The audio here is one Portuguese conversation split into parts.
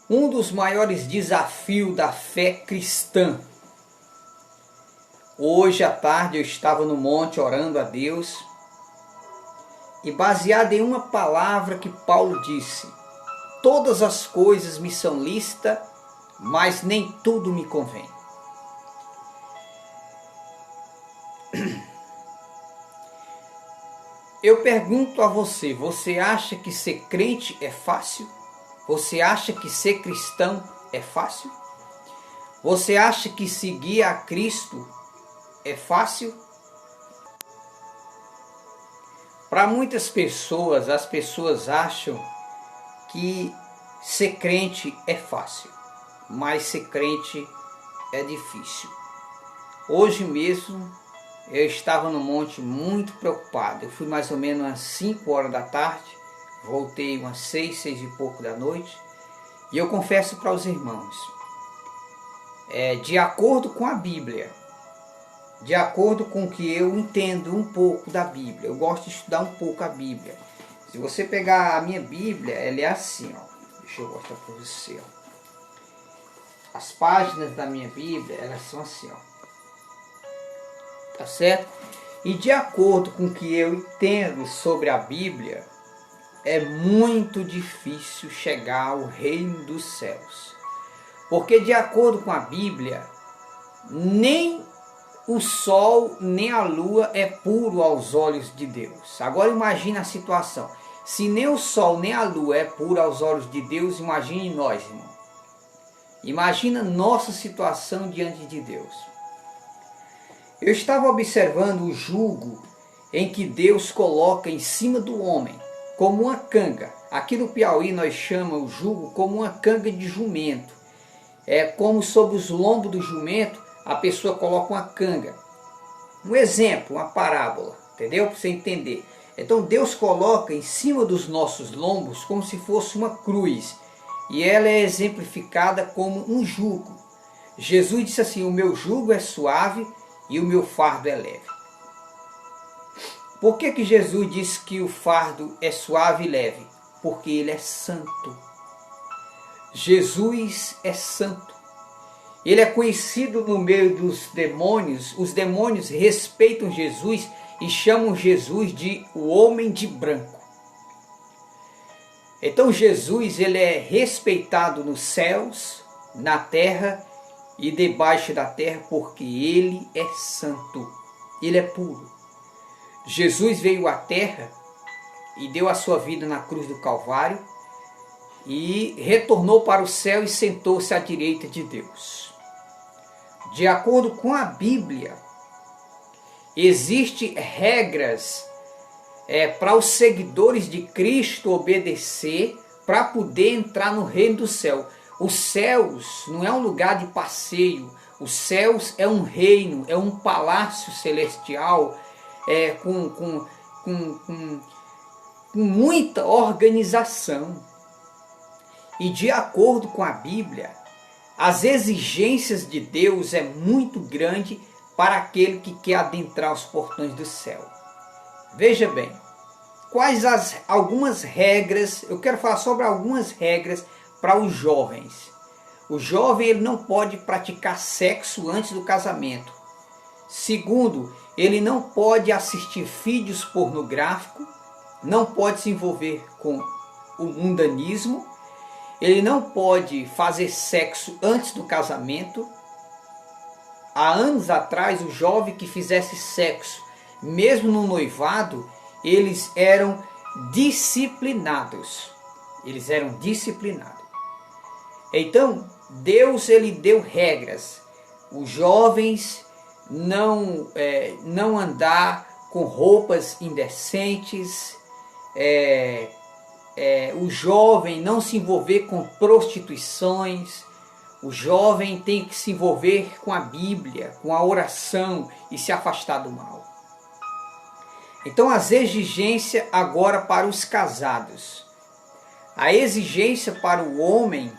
Um dos maiores desafios da fé cristã. Hoje à tarde eu estava no monte orando a Deus e baseado em uma palavra que Paulo disse: todas as coisas me são lícitas, mas nem tudo me convém. Eu pergunto a você, você acha que ser crente é fácil? Você acha que ser cristão é fácil? Você acha que seguir a Cristo é fácil? Para muitas pessoas, as pessoas acham que ser crente é fácil, mas ser crente é difícil. Hoje mesmo eu estava no monte muito preocupado. Eu fui mais ou menos às 5 horas da tarde, voltei umas 6 e pouco da noite, e eu confesso para os irmãos, de acordo com a Bíblia, de acordo com o que eu entendo um pouco da Bíblia, eu gosto de estudar um pouco a Bíblia. Se você pegar a minha Bíblia, ela é assim, ó. Deixa eu mostrar para você, ó. As páginas da minha Bíblia, elas são assim, ó. Tá certo? E de acordo com o que eu entendo sobre a Bíblia, é muito difícil chegar ao reino dos céus. Porque de acordo com a Bíblia, nem o sol nem a lua é puro aos olhos de Deus. Agora imagine a situação. Se nem o sol nem a lua é puro aos olhos de Deus, imagine nós, irmão. Imagina nossa situação diante de Deus. Eu estava observando o jugo em que Deus coloca em cima do homem, como uma canga. Aqui no Piauí nós chamamos o jugo como uma canga de jumento. É como sobre os lombos do jumento a pessoa coloca uma canga. Um exemplo, uma parábola, entendeu? Para você entender. Então Deus coloca em cima dos nossos lombos como se fosse uma cruz. E ela é exemplificada como um jugo. Jesus disse assim: o meu jugo é suave e o meu fardo é leve. Por que Jesus disse que o fardo é suave e leve? Porque ele é santo. Jesus é santo. Ele é conhecido no meio dos demônios. Os demônios respeitam Jesus e chamam Jesus de o homem de branco. Então Jesus, ele é respeitado nos céus, na terra e debaixo da terra, porque ele é santo, ele é puro. Jesus veio à terra e deu a sua vida na cruz do Calvário e retornou para o céu e sentou-se à direita de Deus. De acordo com a Bíblia, existem regras para os seguidores de Cristo obedecer para poder entrar no reino do céu. Os céus não é um lugar de passeio, os céus é um reino, é um palácio celestial com muita organização. E de acordo com a Bíblia, as exigências de Deus é muito grande para aquele que quer adentrar os portões do céu. Veja bem, quais algumas regras, eu quero falar sobre algumas regras para os jovens. O jovem, ele não pode praticar sexo antes do casamento. Segundo, ele não pode assistir vídeos pornográficos, não pode se envolver com o mundanismo, ele não pode fazer sexo antes do casamento. Há anos atrás, o jovem que fizesse sexo, mesmo no noivado, eles eram disciplinados. Eles eram disciplinados. Então, Deus, ele deu regras. Os jovens não andar com roupas indecentes, o jovem não se envolver com prostituições, o jovem tem que se envolver com a Bíblia, com a oração e se afastar do mal. Então as exigências agora para os casados. A exigência para o homem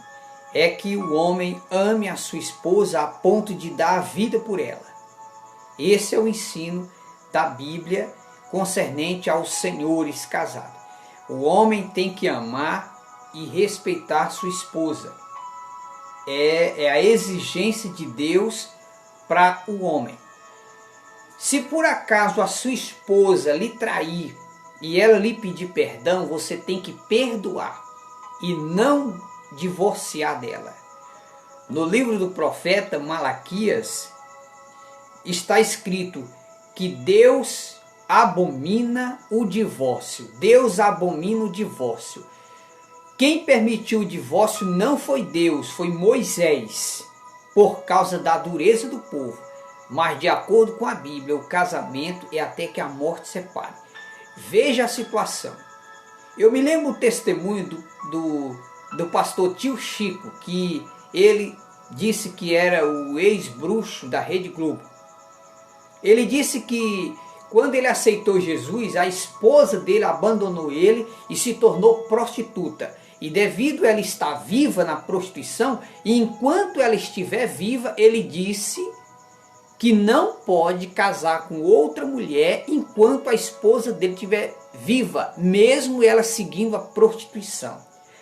é que o homem ame a sua esposa a ponto de dar a vida por ela. Esse é o ensino da Bíblia concernente aos senhores casados. O homem tem que amar e respeitar sua esposa. é a exigência de Deus para o homem. Se por acaso a sua esposa lhe trair e ela lhe pedir perdão, você tem que perdoar e não divorciar dela. No livro do profeta Malaquias está escrito que Deus abomina o divórcio. Deus abomina o divórcio. Quem permitiu o divórcio não foi Deus, foi Moisés, por causa da dureza do povo. Mas de acordo com a Bíblia, o casamento é até que a morte separe. Veja a situação. Eu me lembro o testemunho do pastor Tio Chico, que ele disse que era o ex-bruxo da Rede Globo. Ele disse que quando ele aceitou Jesus, a esposa dele abandonou ele e se tornou prostituta. E devido a ela estar viva na prostituição, e enquanto ela estiver viva, ele disse que não pode casar com outra mulher enquanto a esposa dele estiver viva, mesmo ela seguindo a prostituição.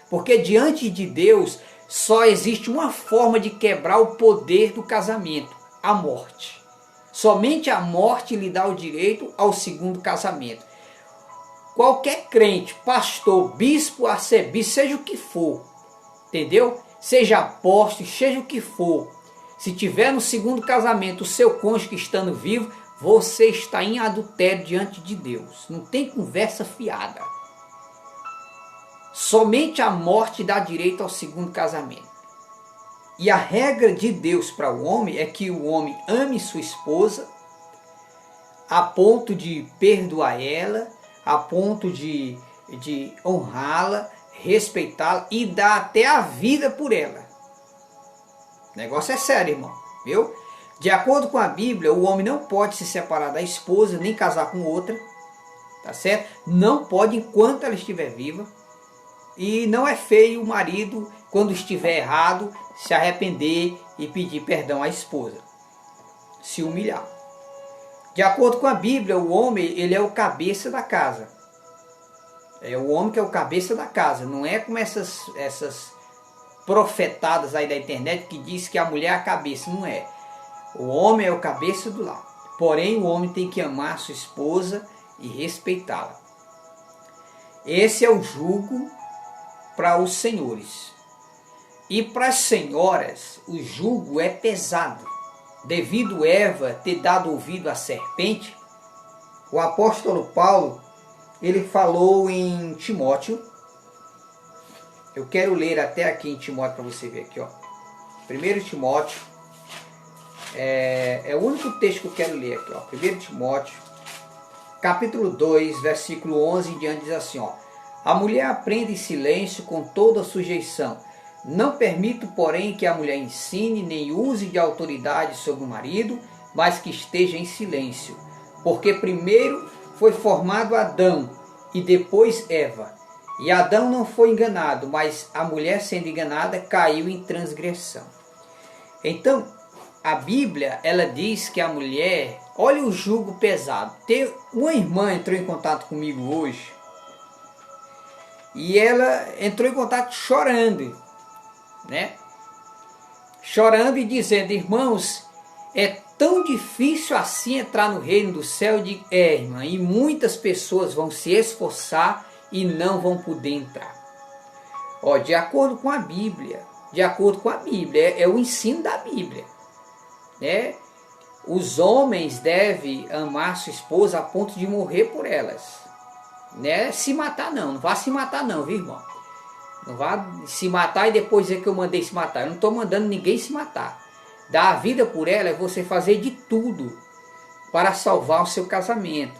Porque diante de Deus só existe uma forma de quebrar o poder do casamento: a morte. Somente a morte lhe dá o direito ao segundo casamento. Qualquer crente, pastor, bispo, arcebispo, seja o que for, entendeu? Seja apóstolo, seja o que for, se tiver no segundo casamento o seu cônjuge estando vivo, você está em adultério diante de Deus. Não tem conversa fiada. Somente a morte dá direito ao segundo casamento. E a regra de Deus para o homem é que o homem ame sua esposa a ponto de perdoar ela, a ponto de honrá-la, respeitá-la e dar até a vida por ela. O negócio é sério, irmão, viu? De acordo com a Bíblia, o homem não pode se separar da esposa, nem casar com outra, tá certo? Não pode enquanto ela estiver viva. E não é feio o marido, quando estiver errado, se arrepender e pedir perdão à esposa, se humilhar. De acordo com a Bíblia, o homem, ele é o cabeça da casa. É o homem que é o cabeça da casa. Não é como essas profetadas aí da internet que diz que a mulher é a cabeça. Não é. O homem é o cabeça do lar. Porém, o homem tem que amar a sua esposa e respeitá-la. Esse é o jugo para os senhores. E para as senhoras, o jugo é pesado. Devido Eva ter dado ouvido à serpente, o apóstolo Paulo, ele falou em Timóteo. Eu quero ler até aqui em Timóteo para você ver aqui, ó. 1 Timóteo, é o único texto que eu quero ler aqui, ó. 1 Timóteo, capítulo 2, versículo 11 em diante, diz assim, ó: a mulher aprende em silêncio com toda sujeição. Não permito, porém, que a mulher ensine nem use de autoridade sobre o marido, mas que esteja em silêncio. Porque primeiro foi formado Adão e depois Eva. E Adão não foi enganado, mas a mulher, sendo enganada, caiu em transgressão. Então, a Bíblia, ela diz que a mulher, olha o jugo pesado. Uma irmã entrou em contato comigo hoje, e ela entrou em contato chorando, né? Chorando e dizendo: irmãos, é tão difícil assim entrar no reino do céu. Eu digo: irmã, e muitas pessoas vão se esforçar e não vão poder entrar. Ó, de acordo com a Bíblia, é o ensino da Bíblia, né? Os homens devem amar sua esposa a ponto de morrer por elas, né? Se matar não vá se matar não, viu, irmão? Não vá se matar e depois dizer que eu mandei se matar. Eu não estou mandando ninguém se matar. Dar a vida por ela é você fazer de tudo para salvar o seu casamento,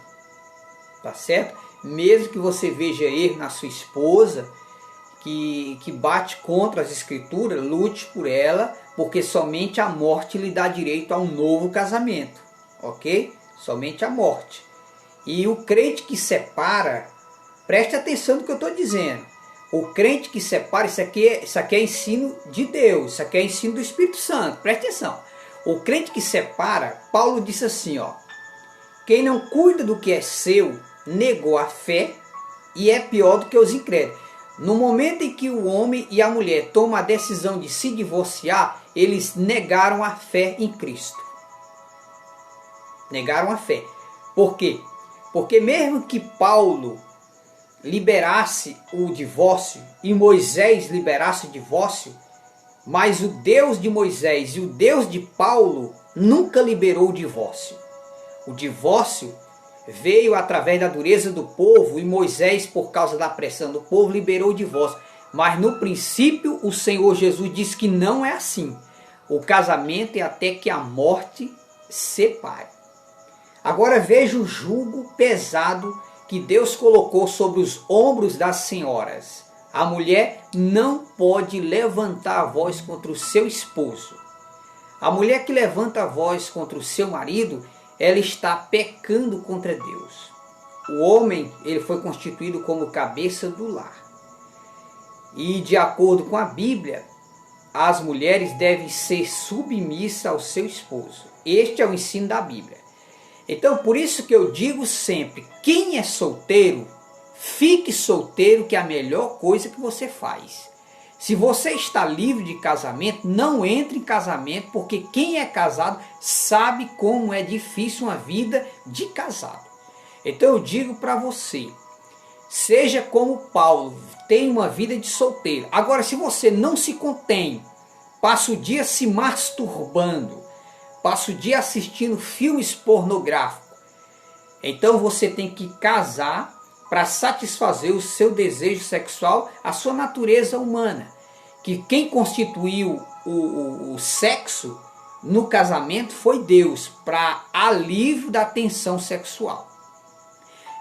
tá certo? Mesmo que você veja erro na sua esposa, que bate contra as escrituras, lute por ela, porque somente a morte lhe dá direito a um novo casamento, ok? Somente a morte. E o crente que separa, preste atenção no que eu estou dizendo. O crente que separa, isso aqui é ensino de Deus, isso aqui é ensino do Espírito Santo, preste atenção. O crente que separa, Paulo disse assim, ó: quem não cuida do que é seu, negou a fé e é pior do que os incrédulos. No momento em que o homem e a mulher tomam a decisão de se divorciar, eles negaram a fé em Cristo. Negaram a fé. Por quê? Porque mesmo que Paulo liberasse o divórcio e Moisés liberasse o divórcio, mas o Deus de Moisés e o Deus de Paulo nunca liberou o divórcio. O divórcio veio através da dureza do povo e Moisés, por causa da pressão do povo, liberou o divórcio. Mas no princípio o Senhor Jesus disse que não é assim. O casamento é até que a morte separe. Agora veja o jugo pesado que Deus colocou sobre os ombros das senhoras. A mulher não pode levantar a voz contra o seu esposo. A mulher que levanta a voz contra o seu marido, ela está pecando contra Deus. O homem, ele foi constituído como cabeça do lar. E de acordo com a Bíblia, as mulheres devem ser submissas ao seu esposo. Este é o ensino da Bíblia. Então, por isso que eu digo sempre, quem é solteiro, fique solteiro, que é a melhor coisa que você faz. Se você está livre de casamento, não entre em casamento, porque quem é casado sabe como é difícil uma vida de casado. Então eu digo para você, seja como Paulo, tenha uma vida de solteiro. Agora, se você não se contém, passa o dia se masturbando, passa o dia assistindo filmes pornográficos, então você tem que casar para satisfazer o seu desejo sexual, a sua natureza humana. Que quem constituiu o sexo no casamento foi Deus, para alívio da tensão sexual.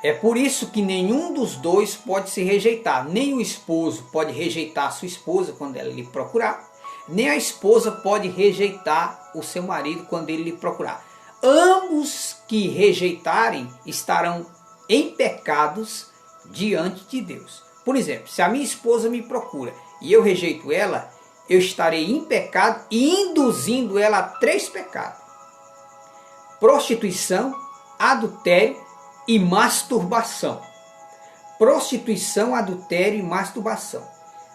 É por isso que nenhum dos dois pode se rejeitar. Nem o esposo pode rejeitar a sua esposa quando ela lhe procurar, nem a esposa pode rejeitar o seu marido quando ele lhe procurar. Ambos que rejeitarem estarão em pecados diante de Deus. Por exemplo, se a minha esposa me procura e eu rejeito ela, eu estarei em pecado e induzindo ela a 3 pecados: prostituição, adultério e masturbação. Prostituição, adultério e masturbação.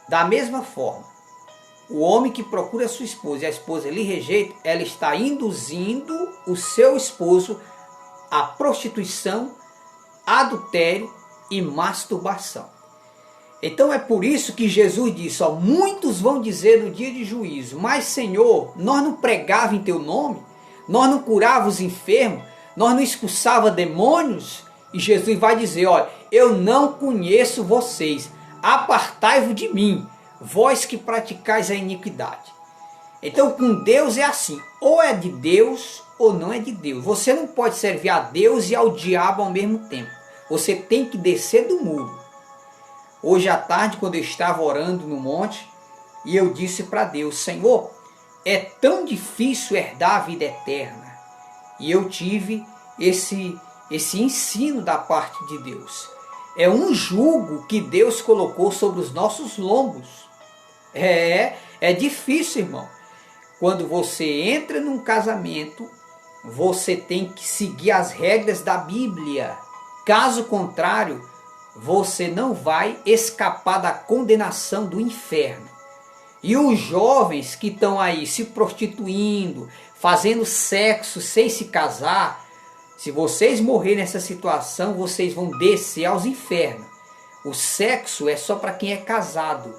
Da mesma forma, o homem que procura sua esposa e a esposa lhe rejeita, ela está induzindo o seu esposo a prostituição, adultério e masturbação. Então é por isso que Jesus disse, ó, muitos vão dizer no dia de juízo, mas Senhor, nós não pregava em teu nome, nós não curava os enfermos, nós não expulsava demônios. E Jesus vai dizer, olha, eu não conheço vocês, apartai-vos de mim, vós que praticais a iniquidade. Então com Deus é assim, ou é de Deus ou não é de Deus. Você não pode servir a Deus e ao diabo ao mesmo tempo. Você tem que descer do muro. Hoje à tarde, quando eu estava orando no monte, e eu disse para Deus, Senhor, é tão difícil herdar a vida eterna. E eu tive esse ensino da parte de Deus. É um jugo que Deus colocou sobre os nossos lombos. É difícil, irmão. Quando você entra num casamento, você tem que seguir as regras da Bíblia. Caso contrário, você não vai escapar da condenação do inferno. E os jovens que estão aí se prostituindo, fazendo sexo sem se casar, se vocês morrerem nessa situação, vocês vão descer aos infernos. O sexo é só para quem é casado,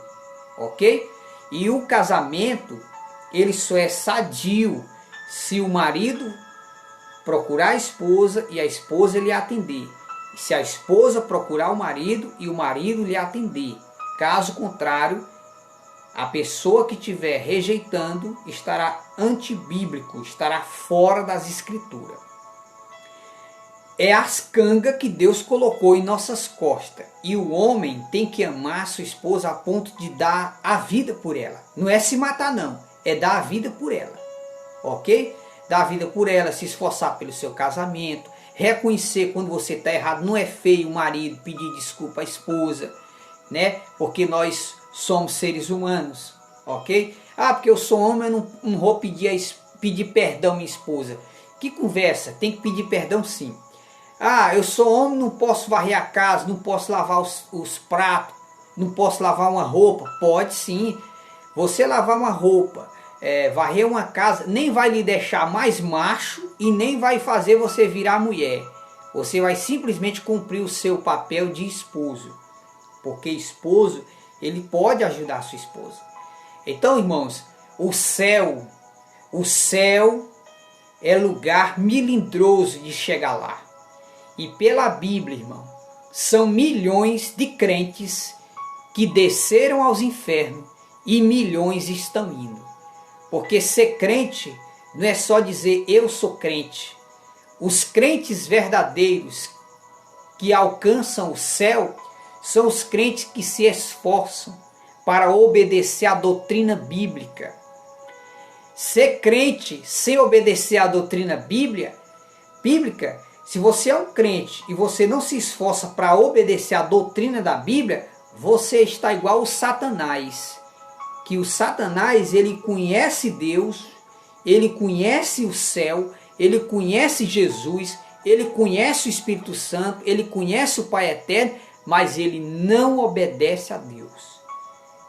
ok? E o casamento, ele só é sadio se o marido procurar a esposa e a esposa lhe atender. Se a esposa procurar o marido e o marido lhe atender. Caso contrário, a pessoa que estiver rejeitando estará antibíblico, estará fora das escrituras. É as cangas que Deus colocou em nossas costas. E o homem tem que amar sua esposa a ponto de dar a vida por ela. Não é se matar não, é dar a vida por ela. Ok? Dar a vida por ela, se esforçar pelo seu casamento, reconhecer quando você está errado. Não é feio o marido pedir desculpa à esposa, né? Porque nós somos seres humanos, ok? Ah, porque eu sou homem, eu não vou pedir perdão à minha esposa. Que conversa, tem que pedir perdão sim. Ah, eu sou homem, não posso varrer a casa, não posso lavar os pratos. não posso lavar uma roupa? Pode sim. Você lavar uma roupa, varrer uma casa, nem vai lhe deixar mais macho e nem vai fazer você virar mulher. Você vai simplesmente cumprir o seu papel de esposo. Porque esposo, ele pode ajudar a sua esposa. Então, irmãos, o céu é lugar melindroso de chegar lá. E pela Bíblia, irmão, são milhões de crentes que desceram aos infernos e milhões estão indo. Porque ser crente não é só dizer eu sou crente. Os crentes verdadeiros que alcançam o céu são os crentes que se esforçam para obedecer à doutrina bíblica. Ser crente sem obedecer à doutrina bíblica, se você é um crente e você não se esforça para obedecer à doutrina da Bíblia, você está igual o Satanás. Que o Satanás, ele conhece Deus, ele conhece o céu, ele conhece Jesus, ele conhece o Espírito Santo, ele conhece o Pai Eterno, mas ele não obedece a Deus.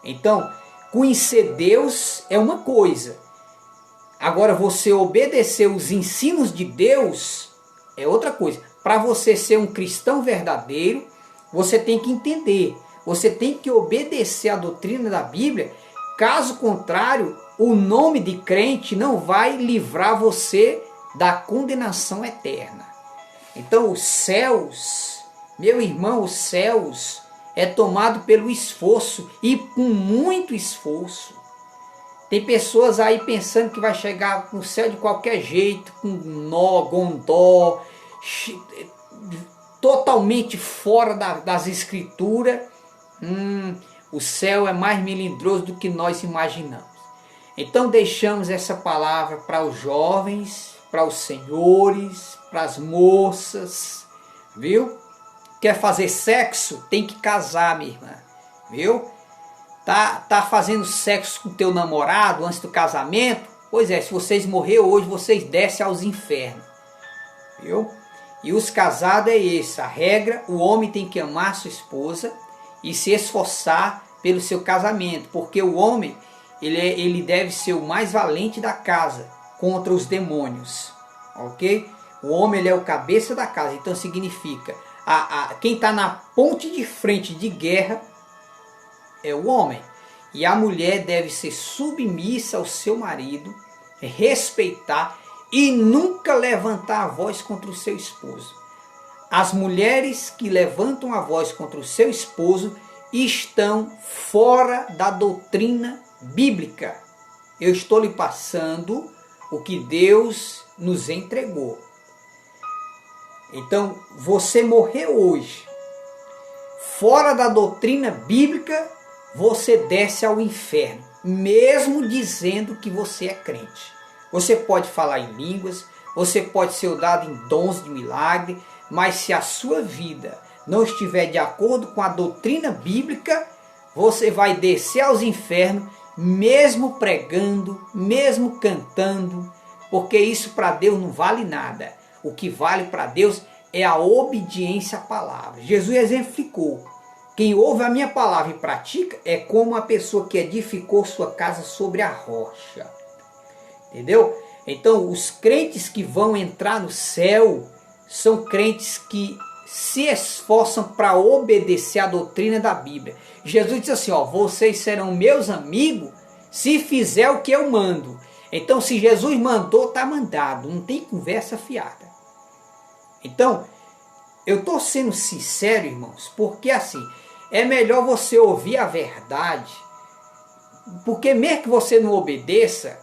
Então, conhecer Deus é uma coisa. Agora, você obedecer os ensinos de Deus é outra coisa. Para você ser um cristão verdadeiro, você tem que entender, você tem que obedecer a doutrina da Bíblia. Caso contrário, o nome de crente não vai livrar você da condenação eterna. Então, os céus, meu irmão, os céus é tomado pelo esforço e com muito esforço. Tem pessoas aí pensando que vai chegar no céu de qualquer jeito, com nó, gondó, totalmente fora das escrituras. O céu é mais melindroso do que nós imaginamos. Então deixamos essa palavra para os jovens, para os senhores, para as moças, viu? Quer fazer sexo? Tem que casar, minha irmã, viu? Tá fazendo sexo com teu namorado antes do casamento? Pois é, se vocês morrer hoje, vocês descem aos infernos, viu? E os casados é isso, a regra, o homem tem que amar sua esposa e se esforçar pelo seu casamento, porque o homem, ele deve ser o mais valente da casa contra os demônios, ok? O homem, ele é o cabeça da casa, então significa, quem está na ponte de frente de guerra é o homem. E a mulher deve ser submissa ao seu marido, respeitar e nunca levantar a voz contra o seu esposo. As mulheres que levantam a voz contra o seu esposo estão fora da doutrina bíblica. Eu estou lhe passando o que Deus nos entregou. Então, você morrer hoje, fora da doutrina bíblica, você desce ao inferno, mesmo dizendo que você é crente. Você pode falar em línguas, você pode ser dado em dons de milagre, mas se a sua vida não estiver de acordo com a doutrina bíblica, você vai descer aos infernos, mesmo pregando, mesmo cantando, porque isso para Deus não vale nada. O que vale para Deus é a obediência à palavra. Jesus exemplificou. Quem ouve a minha palavra e pratica é como a pessoa que edificou sua casa sobre a rocha. Entendeu? Então, os crentes que vão entrar no céu são crentes que se esforçam para obedecer a doutrina da Bíblia. Jesus disse assim, ó, vocês serão meus amigos se fizer o que eu mando. Então, se Jesus mandou, está mandado. Não tem conversa fiada. Então, eu estou sendo sincero, irmãos, porque assim, é melhor você ouvir a verdade, porque mesmo que você não obedeça,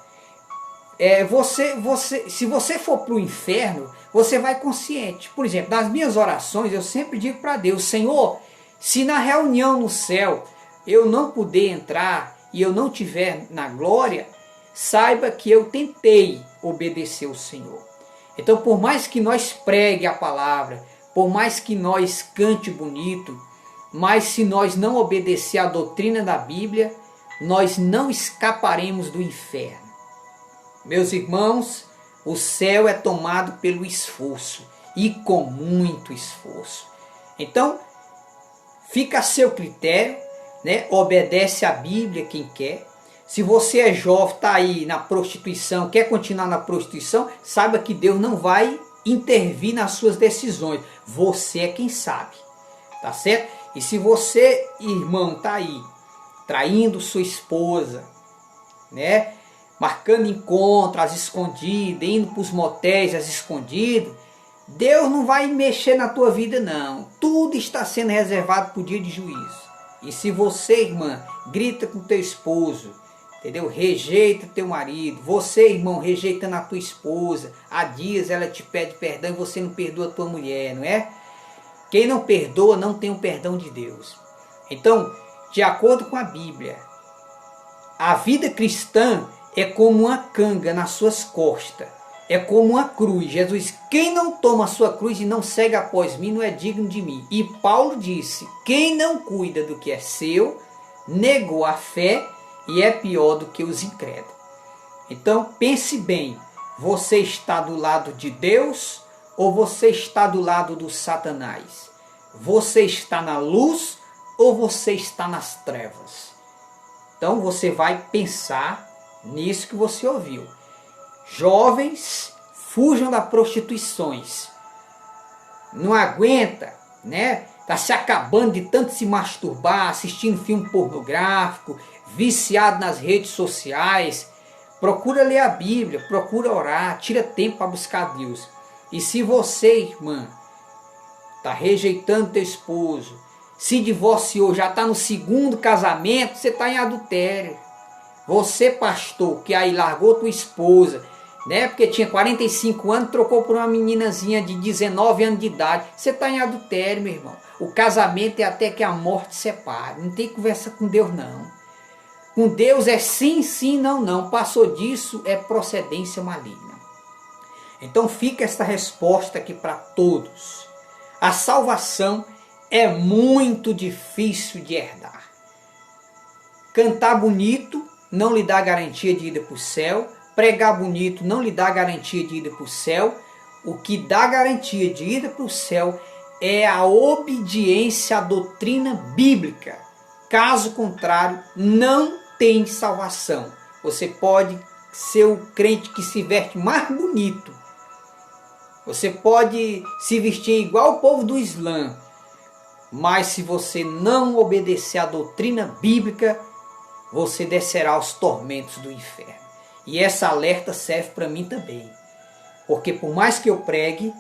se você for para o inferno, você vai consciente. Por exemplo, nas minhas orações, eu sempre digo para Deus, Senhor, se na reunião no céu eu não puder entrar e eu não tiver na glória, saiba que eu tentei obedecer o Senhor. Então, por mais que nós pregue a palavra, por mais que nós cante bonito, mas se nós não obedecer à doutrina da Bíblia, nós não escaparemos do inferno. Meus irmãos, o céu é tomado pelo esforço, e com muito esforço. Então, fica a seu critério, né? Obedece a Bíblia quem quer. Se você é jovem, está aí na prostituição, quer continuar na prostituição, saiba que Deus não vai intervir nas suas decisões. Você é quem sabe, tá certo? E se você, irmão, está aí traindo sua esposa, né? Marcando encontros às escondidas, indo para os motéis às escondidas, Deus não vai mexer na tua vida não. Tudo está sendo reservado para o dia de juízo. E se você, irmã, grita com teu esposo, entendeu? Rejeita teu marido, você, irmão, rejeitando a tua esposa, há dias ela te pede perdão e você não perdoa a tua mulher, não é? Quem não perdoa não tem o perdão de Deus. Então, de acordo com a Bíblia, a vida cristã é como uma canga nas suas costas, é como uma cruz. Jesus, quem não toma a sua cruz e não segue após mim, não é digno de mim. E Paulo disse, quem não cuida do que é seu, negou a fé e é pior do que os incrédulos. Então pense bem, você está do lado de Deus ou você está do lado do Satanás? Você está na luz ou você está nas trevas? Então você vai pensar nisso que você ouviu. Jovens, fujam das prostituições. Não aguenta, né? Está se acabando de tanto se masturbar, assistindo filme pornográfico, viciado nas redes sociais. Procura ler a Bíblia, procura orar, tira tempo para buscar Deus. E se você, irmã, está rejeitando teu esposo, se divorciou, já está no segundo casamento, você está em adultério. Você, pastor, que aí largou tua esposa, né? Porque tinha 45 anos, trocou por uma meninazinha de 19 anos de idade. Você está em adultério, meu irmão. O casamento é até que a morte separe. Não tem conversa com Deus, não. Com Deus é sim, sim, não, não. Passou disso, é procedência maligna. Então fica esta resposta aqui para todos. A salvação é muito difícil de herdar. Cantar bonito não lhe dá garantia de ida para o céu. Pregar bonito não lhe dá garantia de ida para o céu. O que dá garantia de ida para o céu é a obediência à doutrina bíblica. Caso contrário, não tem salvação. Você pode ser o crente que se veste mais bonito. Você pode se vestir igual o povo do Islã. Mas se você não obedecer à doutrina bíblica, você descerá aos tormentos do inferno. E essa alerta serve para mim também. Porque por mais que eu pregue,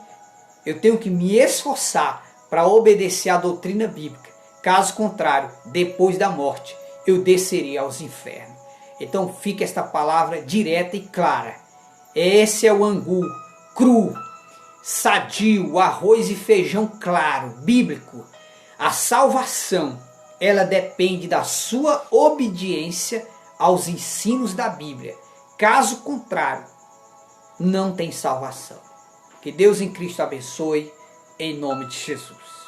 eu tenho que me esforçar para obedecer à doutrina bíblica. Caso contrário, depois da morte, eu descerei aos infernos. Então fica esta palavra direta e clara. Esse é o angu cru, sadio, arroz e feijão claro, bíblico. A salvação, ela depende da sua obediência aos ensinos da Bíblia. Caso contrário, não tem salvação. Que Deus em Cristo abençoe, em nome de Jesus.